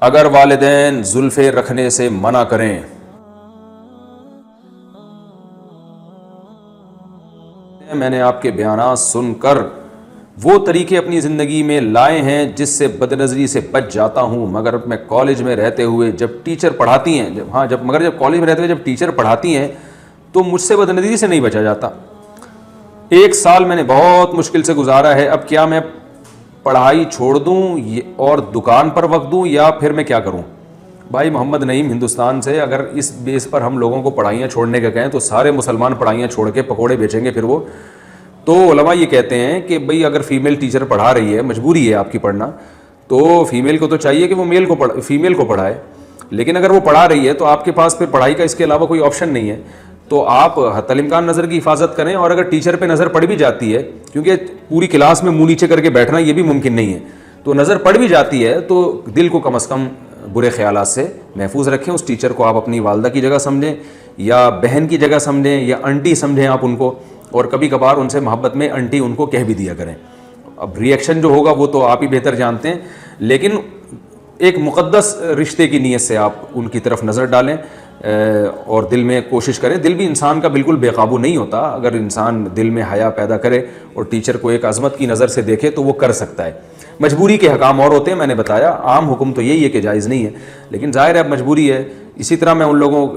اگر والدین زلفیں رکھنے سے منع کریں، میں نے آپ کے بیانات سن کر وہ طریقے اپنی زندگی میں لائے ہیں جس سے بد نظری سے بچ جاتا ہوں، مگر میں کالج میں رہتے ہوئے جب ٹیچر پڑھاتی ہیں جب کالج میں رہتے ہوئے جب ٹیچر پڑھاتی ہیں تو مجھ سے بد نظری سے نہیں بچا جاتا۔ 1 سال میں نے بہت مشکل سے گزارا ہے، اب کیا میں پڑھائی چھوڑ دوں اور دکان پر وقت دوں یا پھر میں کیا کروں؟ بھائی محمد نعیم ہندوستان سے اگر اس بیس پر ہم لوگوں کو پڑھائیاں چھوڑنے کا کہیں تو سارے مسلمان پڑھائیاں چھوڑ کے پکوڑے بیچیں گے پھر وہ تو علماء یہ کہتے ہیں کہ بھئی اگر فیمیل ٹیچر پڑھا رہی ہے، مجبوری ہے آپ کی پڑھنا، تو فیمیل کو تو چاہیے کہ وہ فیمیل کو پڑھائے، لیکن اگر وہ پڑھا رہی ہے تو آپ کے پاس پھر پڑھائی کا اس کے علاوہ کوئی آپشن نہیں ہے، تو آپ حتی الامکان نظر کی حفاظت کریں۔ اور اگر ٹیچر پہ نظر پڑ بھی جاتی ہے، کیونکہ پوری کلاس میں منہ نیچے کر کے بیٹھنا یہ بھی ممکن نہیں ہے، تو نظر پڑ بھی جاتی ہے تو دل کو کم از کم برے خیالات سے محفوظ رکھیں۔ اس ٹیچر کو آپ اپنی والدہ کی جگہ سمجھیں یا بہن کی جگہ سمجھیں یا انٹی سمجھیں آپ ان کو، اور کبھی کبھار ان سے محبت میں انٹی ان کو کہہ بھی دیا کریں۔ اب ریئیکشن جو ہوگا وہ تو آپ ہی بہتر جانتے ہیں، لیکن ایک مقدس رشتے کی نیت سے آپ ان کی طرف نظر ڈالیں اور دل میں کوشش کریں۔ دل بھی انسان کا بالکل بے قابو نہیں ہوتا، اگر انسان دل میں حیا پیدا کرے اور ٹیچر کو ایک عظمت کی نظر سے دیکھے تو وہ کر سکتا ہے۔ مجبوری کے حکام اور ہوتے ہیں، میں نے بتایا، عام حکم تو یہی ہے کہ جائز نہیں ہے، لیکن ظاہر ہے اب مجبوری ہے۔ اسی طرح میں ان لوگوں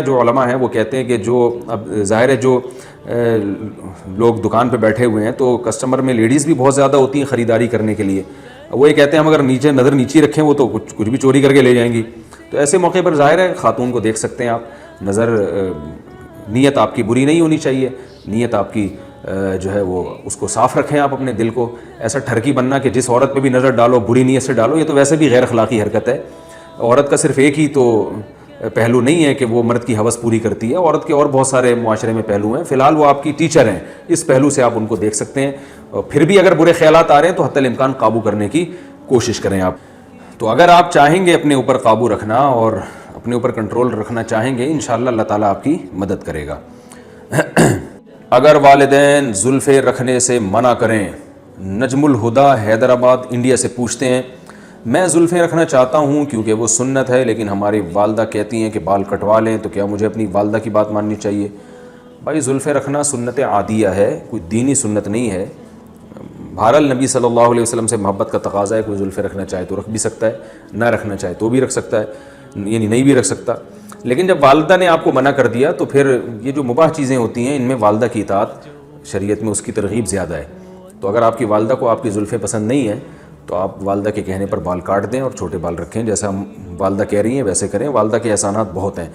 جو علماء ہیں وہ کہتے ہیں کہ جو اب ظاہر ہے جو لوگ دکان پہ بیٹھے ہوئے ہیں تو کسٹمر میں لیڈیز بھی بہت زیادہ ہوتی ہیں خریداری کرنے کے لیے، وہ یہ کہتے ہیں ہم اگر نظر نیچی رکھیں وہ تو کچھ بھی چوری کر کے لے جائیں گی، تو ایسے موقع پر ظاہر ہے خاتون کو دیکھ سکتے ہیں آپ، نیت آپ کی بری نہیں ہونی چاہیے، نیت آپ کی جو ہے وہ اس کو صاف رکھیں آپ اپنے دل کو۔ ایسا ٹھرکی بننا کہ جس عورت پہ بھی نظر ڈالو بری نیت سے ڈالو، یہ تو ویسے بھی غیر اخلاقی حرکت ہے۔ عورت کا صرف ایک ہی تو پہلو نہیں ہے کہ وہ مرد کی ہوس پوری کرتی ہے، عورت کے اور بہت سارے معاشرے میں پہلو ہیں، فی الحال وہ آپ کی ٹیچر ہیں، اس پہلو سے آپ ان کو دیکھ سکتے ہیں، اور پھر بھی اگر برے خیالات آ رہے ہیں تو حتی الامکان قابو کرنے کی کوشش کریں آپ۔ تو اگر آپ چاہیں گے اپنے اوپر قابو رکھنا اور اپنے اوپر کنٹرول رکھنا چاہیں گے، انشاءاللہ اللہ تعالیٰ آپ کی مدد کرے گا۔ اگر والدین زلفیں رکھنے سے منع کریں، نجم الہدا حیدرآباد انڈیا سے پوچھتے ہیں، میں زلفیں رکھنا چاہتا ہوں کیونکہ وہ سنت ہے، لیکن ہماری والدہ کہتی ہیں کہ بال کٹوا لیں، تو کیا مجھے اپنی والدہ کی بات ماننی چاہیے؟ بھائی زلفیں رکھنا سنت عادیہ ہے، کوئی دینی سنت نہیں ہے۔ بہرحال نبی صلی اللہ علیہ وسلم سے محبت کا تقاضا ہے، کوئی زلفیں رکھنا چاہے تو رکھ بھی سکتا ہے، نہ رکھنا چاہے تو بھی رکھ سکتا ہے، یعنی نہیں بھی رکھ سکتا، لیکن جب والدہ نے آپ کو منع کر دیا تو پھر یہ جو مباح چیزیں ہوتی ہیں ان میں والدہ کی اطاعت شریعت میں اس کی ترغیب زیادہ ہے۔ تو اگر آپ کی والدہ کو آپ کی زلفیں پسند نہیں ہیں تو آپ والدہ کے کہنے پر بال کاٹ دیں اور چھوٹے بال رکھیں، جیسا والدہ کہہ رہی ہیں ویسے کریں۔ والدہ کے احسانات بہت ہیں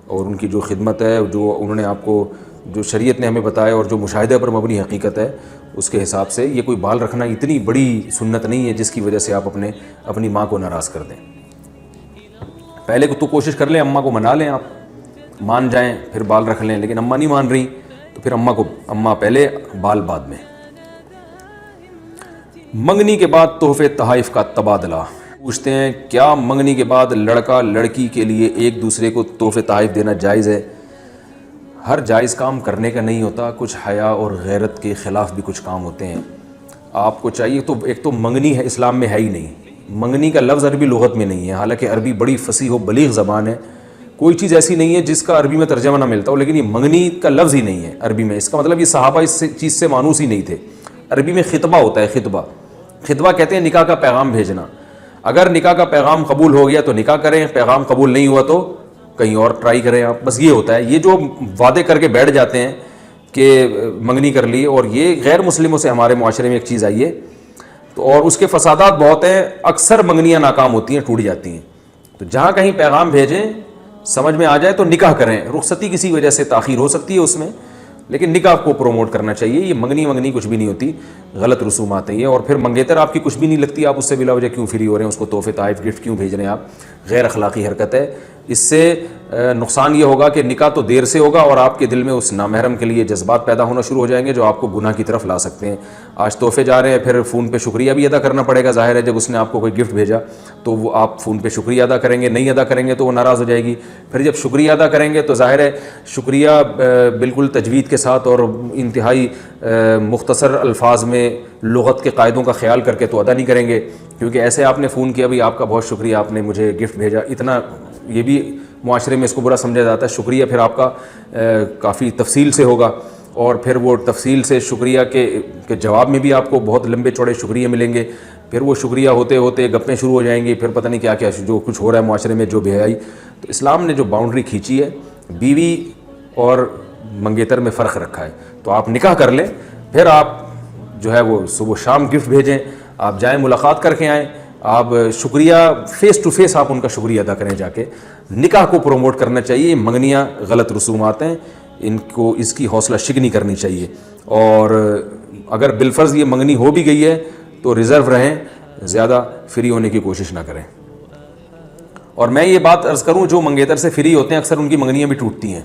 اور ان کی جو خدمت ہے، جو انہوں نے آپ کو جو شریعت نے ہمیں بتایا اور جو مشاہدے پر مبنی حقیقت ہے، اس کے حساب سے یہ کوئی بال رکھنا اتنی بڑی سنت نہیں ہے جس کی وجہ سے آپ اپنی ماں کو ناراض کر دیں۔ پہلے تو کوشش کر لیں، اماں کو منا لیں، آپ مان جائیں پھر بال رکھ لیں، لیکن اماں نہیں مان رہی تو پھر اماں پہلے بال بعد میں۔ منگنی کے بعد تحفے تحائف کا تبادلہ پوچھتے ہیں، کیا منگنی کے بعد لڑکا لڑکی کے لیے ایک دوسرے کو تحفے تحائف دینا جائز ہے؟ ہر جائز کام کرنے کا نہیں ہوتا، کچھ حیا اور غیرت کے خلاف بھی کچھ کام ہوتے ہیں۔ آپ کو چاہیے تو ایک تو منگنی ہے، اسلام میں ہے ہی نہیں، منگنی کا لفظ عربی لغت میں نہیں ہے، حالانکہ عربی بڑی فصیح و بلیغ زبان ہے، کوئی چیز ایسی نہیں ہے جس کا عربی میں ترجمہ نہ ملتا ہو، لیکن یہ منگنی کا لفظ ہی نہیں ہے عربی میں، اس کا مطلب یہ صحابہ اس چیز سے مانوس ہی نہیں تھے۔ عربی میں خطبہ ہوتا ہے، خطبہ کہتے ہیں نکاح کا پیغام بھیجنا۔ اگر نکاح کا پیغام قبول ہو گیا تو نکاح کریں، پیغام قبول نہیں ہوا تو کہیں اور ٹرائی کریں آپ، بس یہ ہوتا ہے۔ یہ جو وعدے کر کے بیٹھ جاتے ہیں کہ منگنی کر لی، اور یہ غیر مسلموں سے ہمارے معاشرے میں ایک چیز آئی ہے تو، اور اس کے فسادات بہت ہیں، اکثر منگنیاں ناکام ہوتی ہیں، ٹوٹ جاتی ہیں۔ تو جہاں کہیں پیغام بھیجیں سمجھ میں آ جائے تو نکاح کریں، رخصتی کسی وجہ سے تاخیر ہو سکتی ہے اس میں، لیکن نکاح کو پروموٹ کرنا چاہیے۔ یہ منگنی کچھ بھی نہیں ہوتی، غلط رسومات ہیں یہ، اور پھر منگیتر آپ کی کچھ بھی نہیں لگتی، آپ اس سے بلا وجہ کیوں فری ہو رہے ہیں، اس کو تحفے تحائف گفٹ کیوں بھیج رہے ہیں آپ؟ غیر اخلاقی حرکت ہے۔ اس سے نقصان یہ ہوگا کہ نکاح تو دیر سے ہوگا اور آپ کے دل میں اس نامحرم کے لیے جذبات پیدا ہونا شروع ہو جائیں گے جو آپ کو گناہ کی طرف لا سکتے ہیں۔ آج تحفے جا رہے ہیں، پھر فون پہ شکریہ بھی ادا کرنا پڑے گا، ظاہر ہے جب اس نے آپ کو کوئی گفٹ بھیجا تو وہ آپ فون پہ شکریہ ادا کریں گے، نہیں ادا کریں گے تو وہ ناراض ہو جائے گی۔ پھر جب شکریہ ادا کریں گے تو ظاہر ہے شکریہ بالکل تجوید کے ساتھ اور انتہائی مختصر الفاظ میں لغت کے قاعدوں کا خیال کر کے تو ادا نہیں کریں گے، کیونکہ ایسے آپ نے فون کیا بھائی آپ کا بہت شکریہ، آپ نے مجھے گفٹ بھیجا، اتنا یہ بھی معاشرے میں اس کو برا سمجھا جاتا ہے۔ شکریہ پھر آپ کا کافی تفصیل سے ہوگا، اور پھر وہ تفصیل سے شکریہ کے جواب میں بھی آپ کو بہت لمبے چوڑے شکریہ ملیں گے، پھر وہ شکریہ ہوتے ہوتے گپیں شروع ہو جائیں گی، پھر پتہ نہیں کیا کیا جو کچھ ہو رہا ہے معاشرے میں، جو بے حیائی۔ تو اسلام نے جو باؤنڈری کھینچی ہے، بیوی اور منگیتر میں فرق رکھا ہے، تو آپ نکاح کر لیں، پھر آپ جو ہے وہ صبح شام گفٹ بھیجیں، آپ جائیں ملاقات کر کے آئیں، آپ شکریہ فیس ٹو فیس آپ ان کا شکریہ ادا کریں جا کے۔ نکاح کو پروموٹ کرنا چاہیے، منگنیاں غلط رسومات ہیں، ان کو اس کی حوصلہ شکنی کرنی چاہیے، اور اگر بالفرض یہ منگنی ہو بھی گئی ہے تو ریزرو رہیں، زیادہ فری ہونے کی کوشش نہ کریں۔ اور میں یہ بات عرض کروں، جو منگیتر سے فری ہوتے ہیں اکثر ان کی منگنیاں بھی ٹوٹتی ہیں،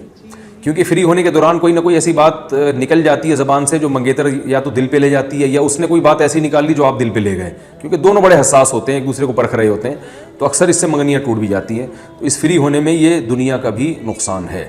کیونکہ فری ہونے کے دوران کوئی نہ کوئی ایسی بات نکل جاتی ہے زبان سے جو منگیتر یا تو دل پہ لے جاتی ہے، یا اس نے کوئی بات ایسی نکال لی جو آپ دل پہ لے گئے، کیونکہ دونوں بڑے حساس ہوتے ہیں، ایک دوسرے کو پرکھ رہے ہوتے ہیں، تو اکثر اس سے منگنیاں ٹوٹ بھی جاتی ہیں۔ تو اس فری ہونے میں یہ دنیا کا بھی نقصان ہے۔